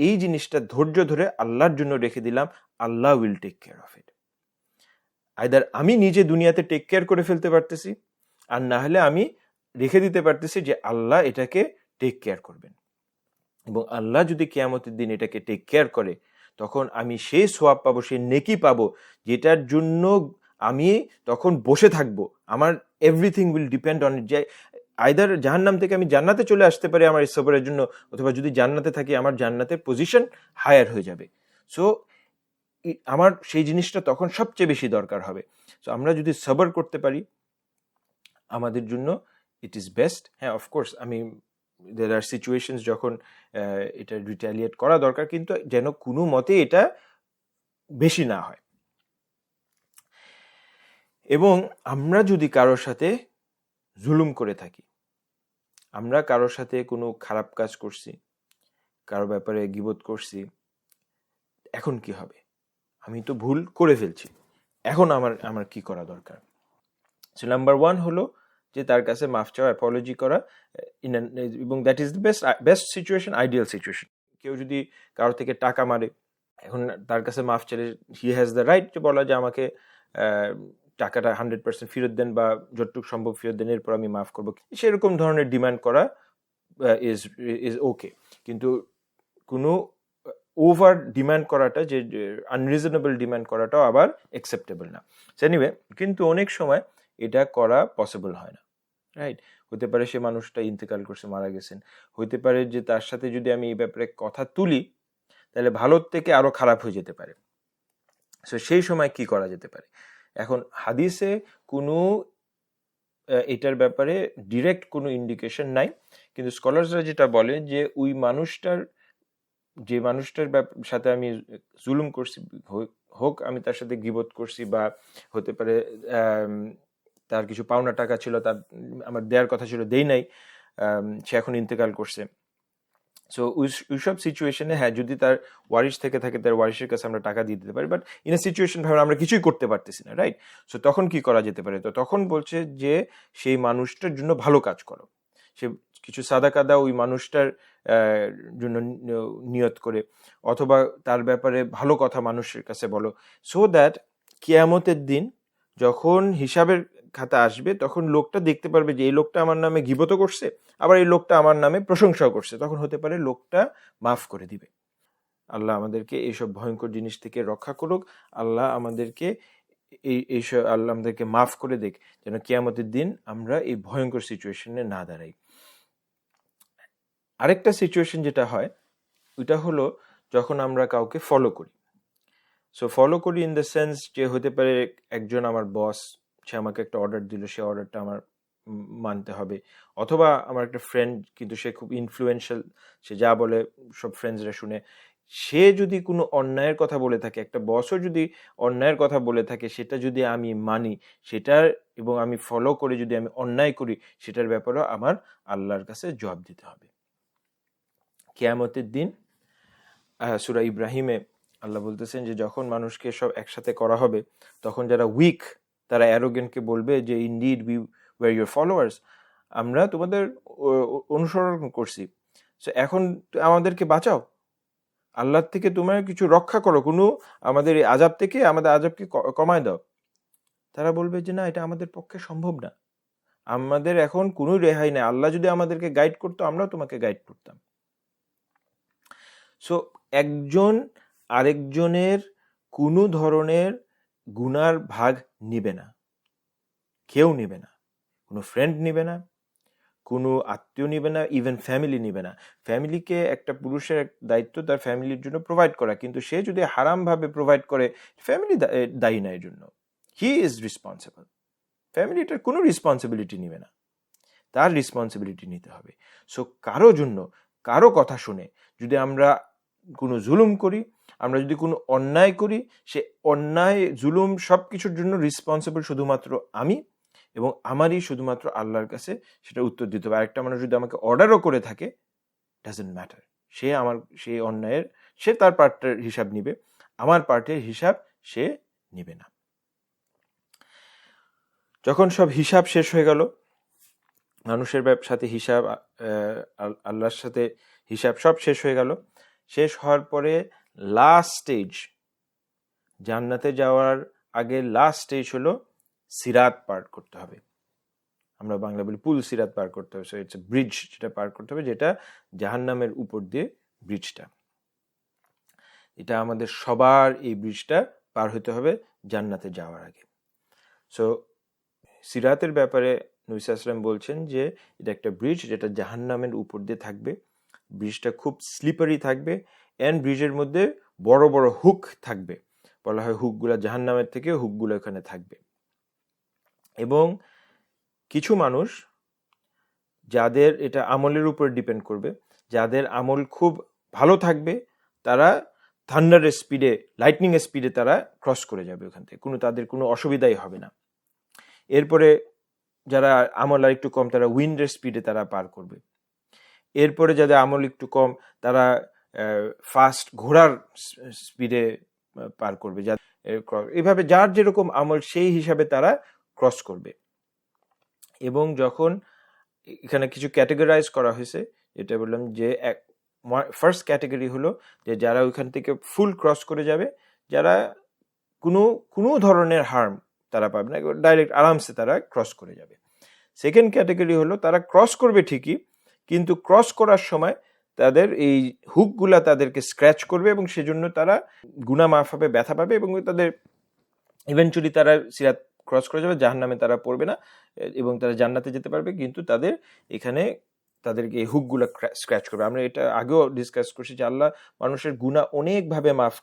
এই জিনিসটা ধৈর্য ধরে আল্লাহর জন্য রেখে দিলাম, Allah will take care of it. Either আমি নিজে দুনিয়াতে টেক কেয়ার করে ফেলতে পারতেছি, আর না হলে আমি রেখে দিতে পারতেছি যে আল্লাহ এটাকে টেক কেয়ার করবেন। এবং আল্লাহ যদি কিয়ামতের দিন এটাকে টেক কেয়ার করে, তখন আমি সেই সোয়াব পাবো, সেই নেকি পাবো, যেটার জন্য আমি তখন বসে থাকবো। আমার everything will depend on it, যে আইদার জাহান্নাম থেকে আমি জান্নাতে চলে আসতে পারি আমার এই সবরের জন্য, অথবা যদি জান্নাতে থাকি আমার জান্নাতের পজিশন হায়ার হয়ে যাবে। সো আমার সেই জিনিসটা তখন সবচেয়ে বেশি দরকার হবে। সো আমরা যদি সবর করতে পারি আমাদের জন্য ইট ইজ বেস্ট। হ্যাঁ, অফকোর্স, আমি there are situations যখন এটা রিটালিয়েট করা দরকার, কিন্তু যেন কোনো মতে এটা বেশি না হয়। এবং আমরা যদি কারোর সাথে জুলুম করে থাকি, আমরা কারোর সাথে কোনো খারাপ কাজ করছি, কারো ব্যাপারে গীবত করছি, এখন কি হবে? আমি তো ভুল করে ফেলছি, এখন আমার কি করা দরকার? সো নাম্বার 1 হলো যে তার কাছে মাফ চাওয়া, অ্যাপোলজি করা, এবং that is the best situation, ideal situation. কেউ যদি কারো থেকে টাকা মারে, এখন তার কাছে মাফ চাইলে হি হ্যাজ দ্য রাইট যে বলা যে আমাকে টাকাটা 100% ফেরত দেন বা যতটুকু সম্ভব ফেরত দেন, এরপর আমি মাফ করবো, সেরকম ধরনের ডিমান্ড করা ইজ ওকে। কিন্তু কোনো ওভার ডিমান্ড করাটা, যে আনরিজনেবল ডিমান্ড করাটাও আবার অ্যাকসেপ্টেবল না। এনিওয়ে, কিন্তু অনেক সময় এটা করা পসিবল হয় না, রাইট? হতে পারে সে মানুষটা ইন্তেকাল করছে, মারা গেছেন, হইতে পারে যে তার সাথে যদি আমি এই ব্যাপারে কথা তুলি তাহলে ভালোর থেকে আরো খারাপ হয়ে যেতে পারে। সো সেই সময় কি করা যেতে পারে? এখন হাদিসে কোনো এটার ব্যাপারে ডিরেক্ট কোনো ইন্ডিকেশন নাই, কিন্তু স্কলার্সরা যেটা বলে যে ওই মানুষটার সাথে আমি জুলুম করছি, হোক আমি তার সাথে গীবত করছি, বা হতে পারে তার কিছু পাওনা টাকা ছিল, তার আমার দেওয়ার কথা ছিল, দেই নাই, সে এখন ইন্তেকাল করছে। সো ওইসব সিচুয়েশনে হ্যাঁ, যদি তার ওয়ারিশ থেকে থাকে, তার ওয়ারিশের কাছে আমরা টাকা দিয়ে দিতে পারি, বাট ইন এ সিচুয়েশন ভাবে আমরা কিছুই করতে পারতেছি না, রাইট? সো তখন কি করা যেতে পারে? তো তখন বলছে যে সেই মানুষটার জন্য ভালো কাজ করো, সে কিছু সাদা কাদা ওই মানুষটার জন্য নিয়ত করে, অথবা তার ব্যাপারে ভালো কথা মানুষের কাছে বলো, সো দ্যাট কিয়ামতের দিন যখন হিসাবের খাতা আসবে তখন লোকটা দেখতে পারবে যে এই লোকটা আমার নামে গীবত করছে, আবার এই লোকটা আমার নামে প্রশংসাও করছে, তখন হতে পারে লোকটা মাফ করে দিবে। আল্লাহ আমাদেরকে এইসব ভয়ঙ্কর জিনিস থেকে রক্ষা করুক। আল্লাহ আমাদেরকে আল্লাহ আমাদেরকে মাফ করে দেখ, যেন কিয়ামতের দিন আমরা এই ভয়ঙ্কর সিচুয়েশনে না দাঁড়াই। আরেকটা সিচুয়েশন যেটা হয়, ওইটা হলো যখন আমরা কাউকে ফলো করি। সো ফলো করি ইন দ্য সেন্স যে হতে পারে একজন আমার বস, সে আমাকে একটা অর্ডার দিল, সে অর্ডারটা আমার মানতে হবে, অথবা আমার একটা ফ্রেন্ড, কিন্তু সে খুব ইনফ্লুয়েন্সিয়াল, সে যা বলে সব ফ্রেন্ডসরা শুনে, সে যদি কোনো অন্যায়ের কথা বলে থাকে, একটা বসও যদি অন্যায়ের কথা বলে থাকে, সেটা যদি আমি মানি, সেটার এবং আমি ফলো করে যদি আমি অন্যায় করি, সেটার ব্যাপারেও আমার আল্লাহর কাছে জবাব দিতে হবে কিয়ামতের দিন। সূরা ইব্রাহিমে আল্লাহ বলতেছেন যে যখন মানুষকে সব একসাথে করা হবে, তখন যারা উইক, তারা অ্যারোগেন্টকে বলবে যে indeed we were your followers, আমরা তোমাদের অনুসরণ করছি, সো এখন আমাদেরকে বাঁচাও, আল্লাহর থেকে তোমার কিছু রক্ষা করো, কোনো আমাদের এই আযাব থেকে আমাদের আযাবকে কমায় দাও। তারা বলবে যে না, এটা আমাদের পক্ষে সম্ভব না, আমাদের এখন কোনো রেহাই নেই, আল্লাহ যদি আমাদেরকে গাইড করতো আমরাও তোমাকে গাইড করতাম। সো একজন আরেকজনের কোনো ধরনের গুনার ভাগ নিবে না, কেউ নিবে না, কোনো ফ্রেন্ড নিবে না, কোনো আত্মীয় নিবে না, ইভেন ফ্যামিলি নিবে না। ফ্যামিলিকে একটা পুরুষের দায়িত্ব তার ফ্যামিলির জন্য প্রোভাইড করা, কিন্তু সে যদি হারামভাবে প্রোভাইড করে, ফ্যামিলি দায়ী না এর জন্য, হি ইজ রেসপন্সিবল। ফ্যামিলি এটার কোনো রেসপন্সিবিলিটি নিবে না, তার রেসপন্সিবিলিটি নিতে হবে। সো কারো জন্য, কারো কথা শুনে যদি আমরা কোনো জুলুম করি, আমরা যদি কোনো অন্যায় করি, সে অন্যায় জুলুম সব কিছুর জন্য রেসপন্সিবল শুধুমাত্র আমি, এবং আমারই শুধুমাত্র আল্লাহর কাছে সেটা উত্তর দিতে হবে। আরেকটা মানুষ যদি আমাকে অর্ডারও করে থাকে, ডাজন্ট ম্যাটার, সেই অন্যায়ের সে তার পার্টের হিসাব নিবে, আমার পার্টের হিসাব সে নিবে না। যখন সব হিসাব শেষ হয়ে গেল, মানুষের সাথে হিসাব, আল্লাহর সাথে হিসাব সব শেষ হয়ে গেল, শেষ হওয়ার পরে লাস্ট স্টেজ, জান্নাতে যাওয়ার আগে লাস্ট স্টেজ হলো সিরাত পার করতে হবে। আমরা বাংলা বলি পুল সিরাত পার করতে হবে। সো ইটস এ ব্রিজ, যেটা পার করতে হবে, যেটা জাহান্নামের উপর দিয়ে ব্রিজটা, এটা আমাদের সবার এই ব্রিজটা পার হতে হবে জান্নাতে যাওয়ার আগে। সো সিরাতের ব্যাপারে নবী সাল্লাল্লাহু আলাইহি ওয়াসাল্লাম বলছেন যে এটা একটা ব্রিজ যেটা জাহান্নামের উপর দিয়ে থাকবে, ব্রিজটা খুব স্লিপারি থাকবে, এন্ড ব্রিজের মধ্যে বড় বড় হুক থাকবে, বলা হয় হুকগুলা জাহান্নামের থেকে হুকগুলো এখানে থাকবে। এবং কিছু মানুষ যাদের এটা আমলের উপর ডিপেন্ড করবে, যাদের আমল খুব ভালো থাকবে তারা থান্ডারের স্পিডে, লাইটনিং এর স্পিডে তারা ক্রস করে যাবে ওখান থেকে, তাদের কোনো অসুবিধাই হবে না। এরপরে যারা আমল আর একটু কম তারা উইন্ডের স্পিডে তারা পার করবে। এরপরে যাদের আমল একটু কম তারা ফাস্ট ঘোড়ার স্পিডে পার করবে। এইভাবে যার যেরকম আমল সেই হিসাবে তারা ক্রস করবে। এবং যখন এখানে কিছু ক্যাটেগরাইজ করা হয়েছে, যেটা বললাম যে ফার্স্ট ক্যাটেগরি হলো যে যারা ওইখান থেকে ফুল ক্রস করে যাবে, যারা কোনো ধরনের হার্ম তারা পাবে না, ডাইরেক্ট আরামসে তারা ক্রস করে যাবে। সেকেন্ড ক্যাটেগরি হলো তারা ক্রস করবে ঠিকই, কিন্তু ক্রস করার সময় তাদের এই হুকগুলা তাদেরকে স্ক্র্যাচ করবে এবং সেজন্য তারা গুনাহ মাফ হবে, ব্যথা পাবে এবং তাদের ইভেন্চুয়ালি তারা সিরাত ক্রস করে যাবে, জাহান্নামে তারা পড়বে না এবং তারা জান্নাতে যেতে পারবে। কিন্তু তাদের এখানে তাদেরকে এই হুকগুলো স্ক্র্যাচ করবে। আমরা এটা আগেও ডিসকাস করছি যে আল্লাহ মানুষের গুনাহ অনেকভাবে মাফ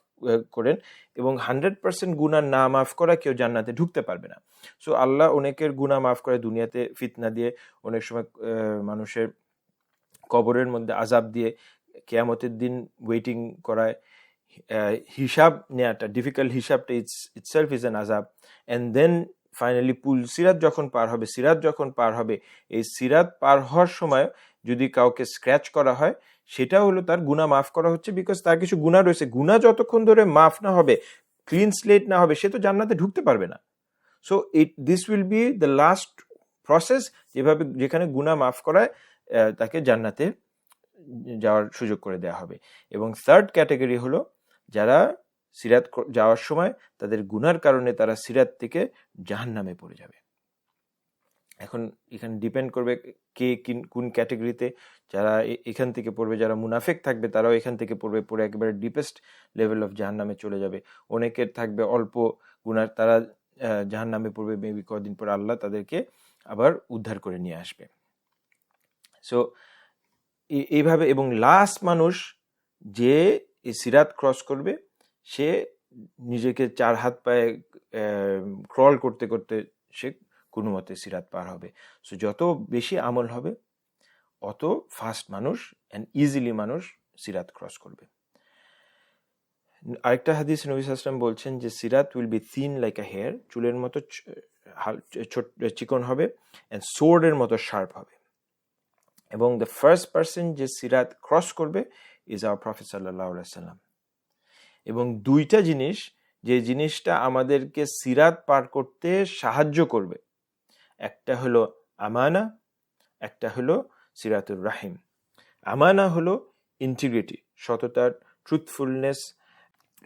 করেন এবং 100% গুনাহ না মাফ করা কেউ জান্নাতে ঢুকতে পারবে না। সো আল্লাহ অনেকের গুনাহ মাফ করে দুনিয়াতে ফিতনা দিয়ে, অনেক সময় মানুষের কবরের মধ্যে আযাব দিয়ে, কিয়ামতের দিন ওয়েটিং করায়, হিসাব নেওয়াটা, ডিফিকাল্ট হিসাবটা ইটসেলফ ইজ অ্যান আযাব। অ্যান্ড দেন ফাইনালি সিরাত যখন পার হবে, এই সিরাত পার হওয়ার সময় যদি কাউকে স্ক্র্যাচ করা হয়, সেটা হলো তার গুনাহ মাফ করা হচ্ছে, বিকজ তার কিছু গুনাহ রয়েছে। গুনাহ যতক্ষণ ধরে মাফ না হবে, ক্লিন স্লেট না হবে, সে তো জান্নাতে ঢুকতে পারবে না। So this will be the last process, যেখানে গুনাহ মাফ করায় তাকে জান্নাতে যাওয়ার সুযোগ করে দেওয়া হবে। এবং থার্ড ক্যাটাগরি হলো যারা সিরাত যাওয়ার সময় তাদের গুনার কারণে তারা সিরাত থেকে জাহান্নামে পড়ে যাবে। এখন এখানে ডিপেন্ড করবে কে কোন ক্যাটাগরিতে। যারা এখান থেকে পড়বে, যারা মুনাফিক থাকবে তারাও এখান থেকে পড়ে একেবারে ডিপেস্ট লেভেল অফ জাহান্নামে চলে যাবে। অনেকের থাকবে অল্প গুনার, তারা জাহান্নামে পড়বে, মেবি কদিন পর আল্লাহ তাদেরকে আবার উদ্ধার করে নিয়ে আসবে। সো এইভাবে, এবং লাস্ট মানুষ যে এই সিরাত ক্রস করবে, সে নিজেকে 4 হাত পায়ে ক্রল করতে করতে সে কোনো মতে সিরাত পার হবে। সো যত বেশি আমল হবে অত ফাস্ট মানুষ অ্যান্ড ইজিলি মানুষ সিরাত ক্রস করবে। আরেকটা হাদিস নবী সাল্লাল্লাহু আলাইহি ওয়াসাল্লাম বলছেন যে সিরাত will be thin like a hair, চুলের মতো চিকন হবে, অ্যান্ড সোর্ডের মতো শার্প হবে। এবং দ্য ফার্স্ট পার্সন যে সিরাত ক্রস করবে ইজ আওয়ার প্রফেট সাল্লাল্লাহু আলাইহি ওয়াসাল্লাম। এবং দুইটা জিনিস, যে জিনিসটা আমাদেরকে সিরাত পার করতে সাহায্য করবে, একটা হলো আমানা, একটা হলো সিরাতুর রাহিম। আমানা হলো ইন্টিগ্রিটি, সততা, ট্রুথফুলনেস,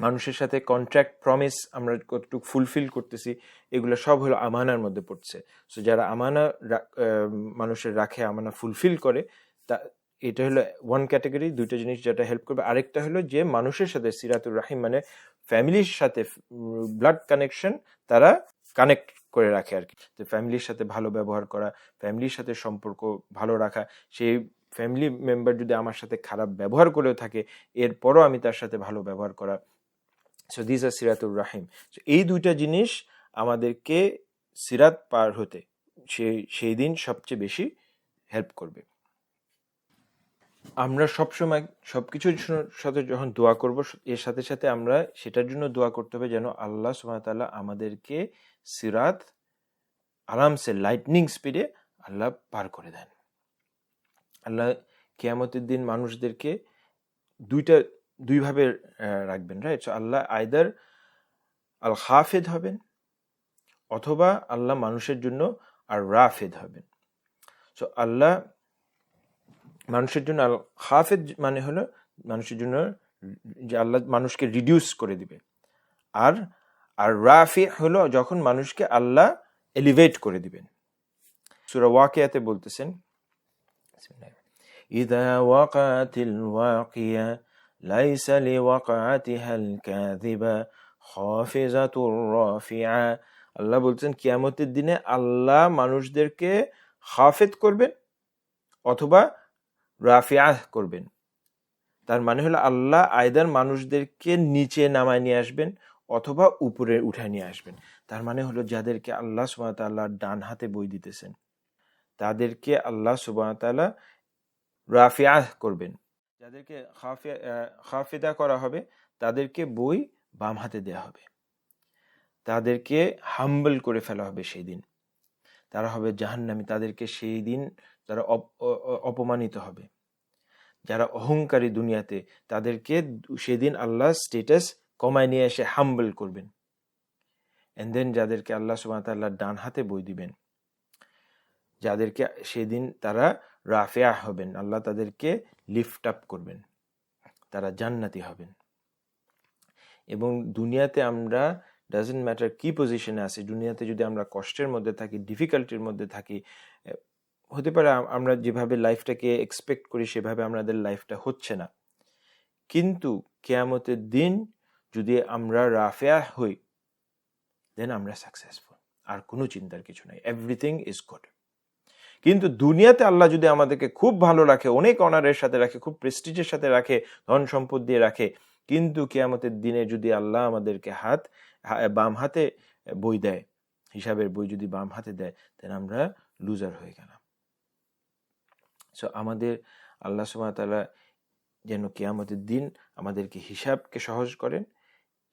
মানুষের সাথে কন্ট্রাক্ট, প্রমিস আমরা কতটুকু ফুলফিল করতেছি, এগুলো সব হলো আমানার মধ্যে পড়ছে। সো যারা আমানা মানুষের রাখে, আমানা ফুলফিল করে, তা এটা হলো ওয়ান ক্যাটাগরি, দুইটা জিনিস যেটা হেল্প করবে। আরেকটা হলো যে মানুষের সাথে সিরাতুর রাহিম মানে ফ্যামিলির সাথে ব্লাড কানেকশন তারা কানেক্ট করে রাখে আর কি। তো ফ্যামিলির সাথে ভালো ব্যবহার করা, ফ্যামিলির সাথে সম্পর্ক ভালো রাখা, সেই ফ্যামিলি মেম্বার যদি আমার সাথে খারাপ ব্যবহার করেও থাকে এরপরও আমি তার সাথে ভালো ব্যবহার করা। সো দিস আর সিরাতুর রাহিম। সো এই দুইটা জিনিস আমাদেরকে সিরাত পার হতে সেই দিন সবচেয়ে বেশি হেল্প করবে। আমরা সবসময় সবকিছুর সাথে যখন দোয়া করব, এর সাথে সাথে আমরা সেটার জন্য দোয়া করতে হবে যেন আল্লাহ সুবহানাহু ওয়া তাআলা আমাদেরকে সিরাত আরামসে লাইটনিং স্পিডে আল্লাহ পার করে দেন। আল্লাহ কিয়ামতের দিন মানুষদেরকে দুইভাবে রাখবেন, রাইট? সো আল্লাহ আইদার আল হাফেদ হবেন, অথবা আল্লাহ মানুষের জন্য আর রাফেদ হবেন। সো আল্লাহ মানুষের জন্য আল হাফেদ মানে হলো মানুষের জন্য যে আল্লাহ মানুষকে রিডিউস করে দিবে, আর রাফি হলো যখন মানুষকে আল্লাহ এলিভেট করে দিবেন। সূরা ওয়াকিয়াতে বলতেছেন, ইযা ওয়াকাতিল ওয়াকিয়া লাইসা লিওয়াকাতিহাল কাযিবা খাফিজাতুর রাফিআ। আল্লাহ বলছেন কিয়ামতের দিনে আল্লাহ মানুষদেরকে হাফেদ করবেন অথবা রাফিআহ করবেন। তার মানে হলো আল্লাহ আইদার মানুষদেরকে নিচে নামায় নিয়ে আসবেন অথবা উপরে উঠায় নিয়ে আসবেন। তার মানে হলো যাদেরকে আল্লাহ সুবহানাহু ওয়া তাআলা ডান হাতে বই দিতেছেন তাদেরকে আল্লাহ সুবহানাহু ওয়া তাআলা রাফিআহ করবেন, যাদেরকে হাফেদা করা হবে তাদেরকে বই বাম হাতে দেওয়া হবে, তাদেরকে হাম্বল করে ফেলা হবে সেই দিন, তারা হবে জাহান্নামী, তাদেরকে সেই দিন তারা অপমানিত হবে। যারা অহংকারী দুনিয়াতে তাদেরকে সেদিন আল্লাহ স্টেটাস কমায় নিয়ে এসে হাম্বল করবেন। এন্ড দেন যাদেরকে আল্লাহ সুবহানাহু ওয়া তাআলা ডান হাতে বই দিবেন, যাদেরকে সেদিন তারা রাফিয়া হবেন, আল্লাহ তাদেরকে লিফট আপ করবেন, তারা জান্নাতি হবেন। এবং দুনিয়াতে আমরা ডাজন্ট ম্যাটার কি পজিশনে আছি, দুনিয়াতে যদি আমরা কষ্টের মধ্যে থাকি, ডিফিকাল্টির মধ্যে থাকি, হতে পারে আমরা যেভাবে লাইফটাকে এক্সপেক্ট করি সেভাবে আমাদের লাইফটা হচ্ছে না, কিন্তু কিয়ামতের দিন যদি আমরা রাফিয়া হই দেন আমরা সাকসেসফুল, আর কোনো চিন্তার কিছু নাই, এভরিথিং ইজ গুড। কিন্তু দুনিয়াতে আল্লাহ যদি আমাদেরকে খুব ভালো রাখে, অনেক অনারের সাথে রাখে, খুব প্রেস্টিজের সাথে রাখে, ধন সম্পদ দিয়ে রাখে, কিন্তু কিয়ামতের দিনে যদি আল্লাহ আমাদেরকে বাম হাতে বই দেয়, হিসাবের বই যদি বাম হাতে দেয়, তাহলে আমরা লুজার হয়ে গেলাম। সো আমাদের আল্লাহ সুবহানাহু ওয়া তাআলা যেন কিয়ামতের দিন আমাদেরকে হিসাবকে সহজ করেন,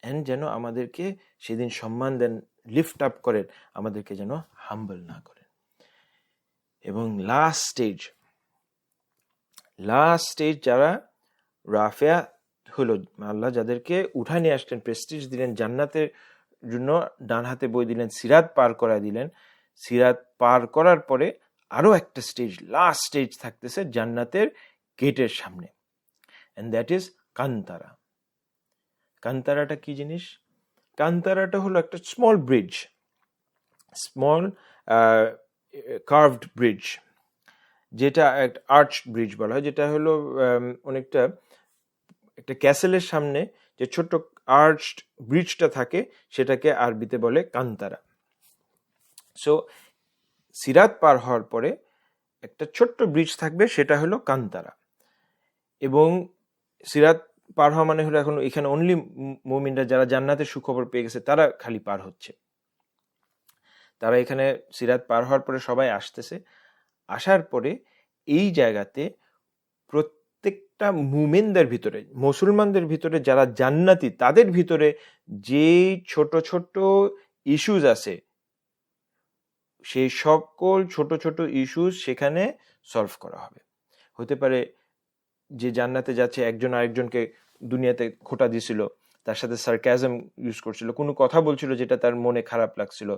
এন্ড যেন আমাদেরকে সেদিন সম্মান দেন, লিফট আপ করেন, আমাদেরকে যেন হাম্বল না করেন। এবং লাস্ট স্টেজ যারা রাফিয়া হলো, আল্লাহ যাদেরকে উঠায় নিয়ে আসলেন, প্রেস্টিজ দিলেন, জান্নাতের জন্য ডান হাতে বই দিলেন, সিরাত পার করা দিলেন, সিরাত পার করার পরে আরো একটা স্টেজ, লাস্ট স্টেজ থাকতেছে জান্নাতের গেটের সামনে, এন্ড দ্যাট ইজ কান্তারা। কান্তারাটা কি জিনিস? কান্তারাটা হলো একটা small bridge, small curved bridge, যেটা একটা আর্চ ব্রিজ বলা হয়, যেটা হলো অনেকটা একটা ক্যাসেলের সামনে যে ছোট্ট আর্চড ব্রিজটা থাকে সেটাকে আরবিতে বলে কান্তারা। সো সিরাত পার হওয়ার পরে একটা ছোট্ট ব্রিজ থাকবে, সেটা হলো কান্তারা। এবং সিরাত পার হওয়া মানে হলো এখন এখানে অনলি মুমিনরা যারা জান্নাতের সুখবর পেয়ে গেছে তারা খালি পার হচ্ছে, তারা এখানে সিরাত পার হওয়ার পরে সবাই আসতেছে। আসার পরে এই জায়গাতে প্রত্যেকটা মুমিনদের ভিতরে, মুসলমানদের ভিতরে যারা জান্নাতি, তাদের ভিতরে যে ছোট ছোট ইস্যুজ আছে, সেই সকল ছোট ছোট ইস্যুজ সেখানে সলভ করা হবে। হতে পারে যে জান্নাতে যাচ্ছে একজন আরেকজনকে দুনিয়াতে খোঁটা দিয়েছিল, তার সাথে সার্কাজম ইউজ করছিল, কোনো কথা বলছিল যেটা তার মনে খারাপ লাগছিল,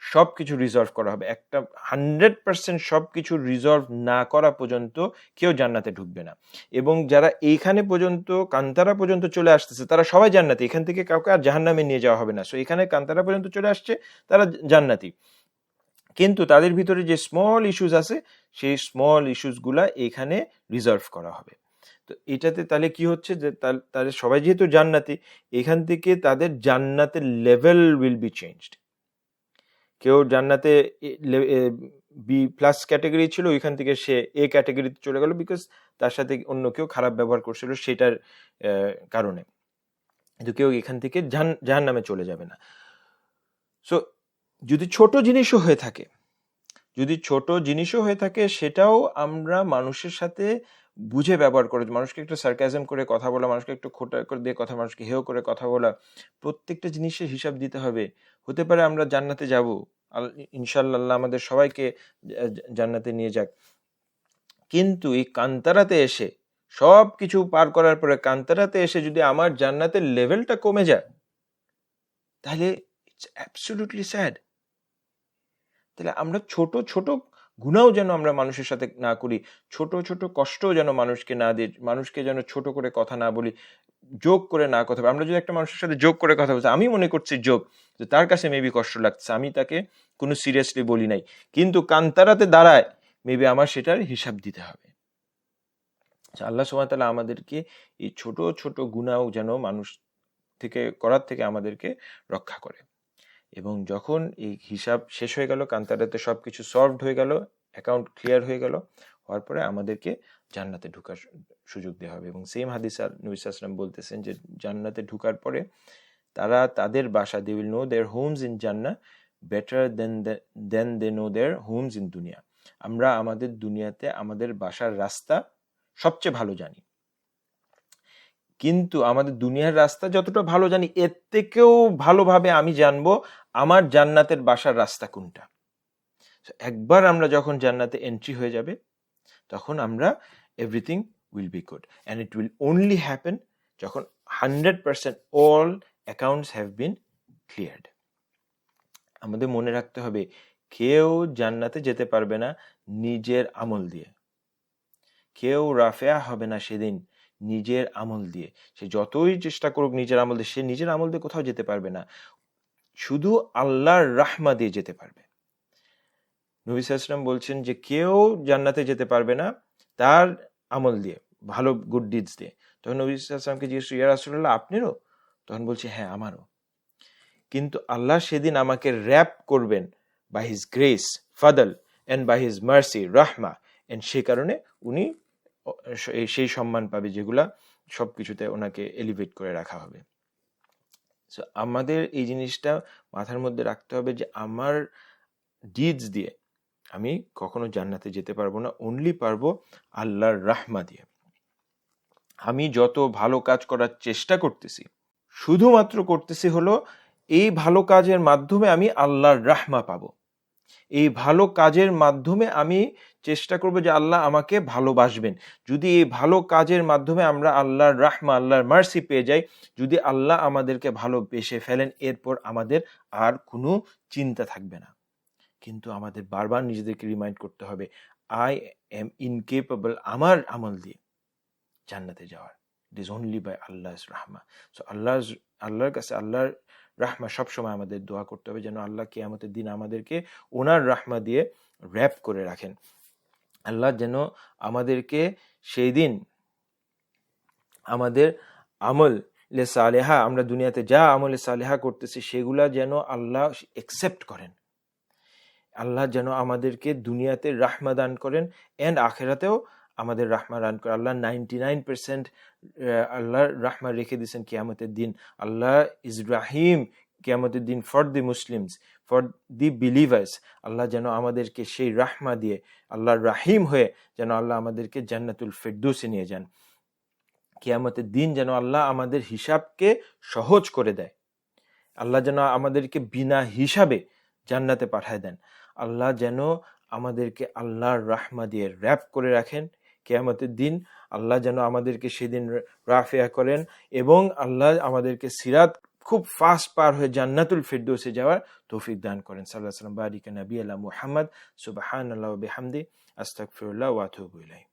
সবকিছু রিজলভ করা হবে। একটা 100% সবকিছু রিজলভ না করা পর্যন্ত কেউ জান্নাতে ঢুকবে না। এবং যারা এইখানে পর্যন্ত কান্তারা পর্যন্ত চলে আসতেছে তারা সবাই জান্নাতি, এখান থেকে কাউকে আর জাহান্নামে নিয়ে যাওয়া হবে না। সো এখানে কান্তারা পর্যন্ত চলে আসছে তারা জান্নাতি, কিন্তু তাদের ভিতরে যে স্মল ইস্যুস আছে সেই স্মল ইস্যুসগুলা এখানে রিজলভ করা হবে। তো এটাতে তাহলে কি হচ্ছে যে তাদের সবাই যেহেতু জান্নাতি, এখান থেকে তাদের জান্নাতের লেভেল উইল বি চেঞ্জড। কেউ জান্নাতে বি প্লাস ক্যাটাগরি ছিল, ওইখান থেকে সে এ ক্যাটাগরিতে চলে গেল, বিকজ তার সাথে অন্য কেউ খারাপ ব্যবহার করছিল সেটার কারণে। কিন্তু কেউ এখান থেকে জাহান্নামে চলে যাবে না। সো যদি ছোট জিনিসও হয়ে থাকে, সেটাও আমরা মানুষের সাথে বুঝে ব্যবহার করে, মানুষকে একটু সার্কাজম করে কথা বলা, মানুষকে একটু খোটা করে দিয়ে কথা, মানুষকে হেয় করে কথা বলা, প্রত্যেকটা জিনিসের হিসাব দিতে হবে। হতে পারে আমরা জান্নাতে যাব, ইনশাআল্লাহ আমাদের সবাইকে জান্নাতে নিয়ে যাক, কিন্তু এই কান্তারাতে এসে সব কিছু পার করার পরে কান্তারাতে এসে যদি আমার জান্নাতের লেভেলটা কমে যায়, তাহলে ইটস অ্যাবসলিউটলি স্যাড। তাহলে আমরা ছোট ছোট গুনাও যেন আমরা মানুষের সাথে না করি, ছোট ছোট কষ্টও যেন মানুষকে না দিই, মানুষকে যেন ছোট করে কথা না বলি, জোক করে না কথা বলি। আমরা যদি একটা মানুষের সাথে জোক করে কথা বলছি, আমি মনে করছি জোক, যে তার কাছে মেবি কষ্ট লাগছে, আমি তাকে কোনো সিরিয়াসলি বলি নাই, কিন্তু কান্তারাতে দাঁড়ায় মেবি আমার সেটার হিসাব দিতে হবে। আল্লাহ সুবহানাহু ওয়া তাআলা আমাদেরকে এই ছোট ছোট গুনাও যেন মানুষ থেকে করার থেকে আমাদেরকে রক্ষা করে। এবং যখন এই হিসাব শেষ হয়ে গেল, কান্তারাতে সবকিছু সলভড হয়ে গেল, অ্যাকাউন্ট ক্লিয়ার হয়ে গেল, হওয়ার পরে আমাদেরকে জান্নাতে ঢোকার সুযোগ দেওয়া হবে। এবং সেম হাদিস নবী সাল্লাল্লাহু আলাইহি ওয়াসাল্লাম বলতেছেন যে জান্নাতে ঢোকার পরে তারা তাদের বাসা, they will know their homes in জান্নাহ better than they know their homes in দুনিয়া। আমরা আমাদের দুনিয়াতে আমাদের বাসার রাস্তা সবচেয়ে ভালো জানি, কিন্তু আমাদের দুনিয়ার রাস্তা যতটা ভালো জানি, এর থেকেও ভালোভাবে আমি জানবো আমার জান্নাতের বাসার রাস্তা কোনটা। একবার আমরা যখন জান্নাতে এন্ট্রি হয়ে যাবে, তখন আমরা everything will be good, and it will only happen যখন 100% all accounts have been cleared. আমাদের মনে রাখতে হবে, কেউ জান্নাতে যেতে পারবে না নিজের আমল দিয়ে, কেউ রাফেয়া হবে না সেদিন নিজের আমল দিয়ে। সে যতই চেষ্টা করুক নিজের আমল দিয়ে, সে নিজের আমল দিয়ে কোথাও যেতে পারবে না, শুধু আল্লাহর রাহমা দিয়ে যেতে পারবে। নবী সাল্লাল্লাহু আলাইহি ওয়াসাল্লাম বলছেন যে কেউ জান্নাতে যেতে পারবে না তার আমল দিয়ে, ভালো গুড ডিডস দিয়ে। তখন নবী সাল্লাল্লাহু আলাইহি ওয়াসাল্লামকে জিজ্ঞেস ইয়া রাসূলুল্লাহ, আপনারও? তখন বলছে হ্যাঁ, আমারও। কিন্তু আল্লাহ সেদিন আমাকে র্যাপ করবেন বাই হিজ গ্রেস, ফাদল, এন্ড বাই হিজ মার্সি, রাহমা, এন্ড সেই কারণে উনি সেই সম্মান পাবে যেগুলা সবকিছুতে ওনাকে এলিভেট করে রাখা হবে। সো আমাদের এই জিনিসটা মাথার মধ্যে রাখতে হবে যে আমার ডিডস দিয়ে আমি কখনো জান্নাতে যেতে পারবো না, অনলি পারবো আল্লাহর রাহমা দিয়ে। আমি যত ভালো কাজ করার চেষ্টা করতেছি, শুধুমাত্র করতেছি হলো এই ভালো কাজের মাধ্যমে আমি আল্লাহর রাহমা পাবো। এই ভালো কাজের মাধ্যমে আমি চেষ্টা করব যে আল্লাহ আমাকে ভালোবাসবেন। যদি এই ভালো কাজের মাধ্যমে আমরা আল্লাহর রাহমা, আল্লাহর মার্সি পেয়ে যাই, যদি আল্লাহ আমাদেরকে ভালোবেসে ফেলেন, এরপর আমাদের আর কোনো চিন্তা থাকবে না। কিন্তু আমাদের বারবার নিজেদেরকে রিমাইন্ড করতে হবে, আই এম ইনকেপেবল আমার আমল দিয়ে জান্নাতে যাওয়ার। ইট ইজ অনলি বাই আল্লাহর রাহমা। সো আল্লাহর কাছে আল্লাহর রাহমা সবসময় আমাদের দোয়া করতে হবে, যেন আল্লাহ কিয়ামতের দিন আমাদেরকে ওনার রাহমা দিয়ে র্যাপ করে রাখেন। আল্লাহ যেন আমাদেরকে সেই দিন আমাদের আমল সালেহা, আমরা দুনিয়াতে যা আমলে সালেহা করতেছি সেগুলা যেন আল্লাহ একসেপ্ট করেন। আল্লাহ যেন আমাদেরকে দুনিয়াতে রাহমা দান করেন, এন্ড আখেরাতেও আমাদের রাহমা দান করেন। আল্লাহ 99% আল্লাহর রাহমা রেখে দিয়েছেন কিয়ামতের দিন। আল্লাহ ইজ রাহিম কিয়ামতের দিন for the Muslims, for the believers. Allah যেন আমাদেরকে সেই রাহমা দিয়ে, আল্লাহর রাহিম হয়ে যেন আল্লাহ আমাদেরকে জান্নাতুল ফিরদৌসে নিয়ে যান। কিয়ামতের দিন যেন আল্লাহ আমাদের হিসাবকে সহজ করে দেয়। আল্লাহ যেন আমাদেরকে বিনা হিসাবে জান্নাতে পাঠায় দেন। আল্লাহ যেন আমাদেরকে আল্লাহর রাহমা দিয়ে র্যাপ করে রাখেন কিয়ামতের দিন। আল্লাহ যেন আমাদেরকে সেদিন রাফিয়া করেন, এবং আল্লাহ আমাদেরকে সিরাত খুব ফাস্ট পার হয়ে জান্নাতুল ফিরদৌসে যাওয়ার তৌফিক দান করেন। সাল্লাল্লাহু আলাইহি ওয়া সাল্লাম। বারিকা নবী আলা মুহাম্মদ। সুবহানাল্লাহি ওয়া বিহামদি, আস্তাগফিরুল্লাহ ওয়া আতুবু ইলাইহি।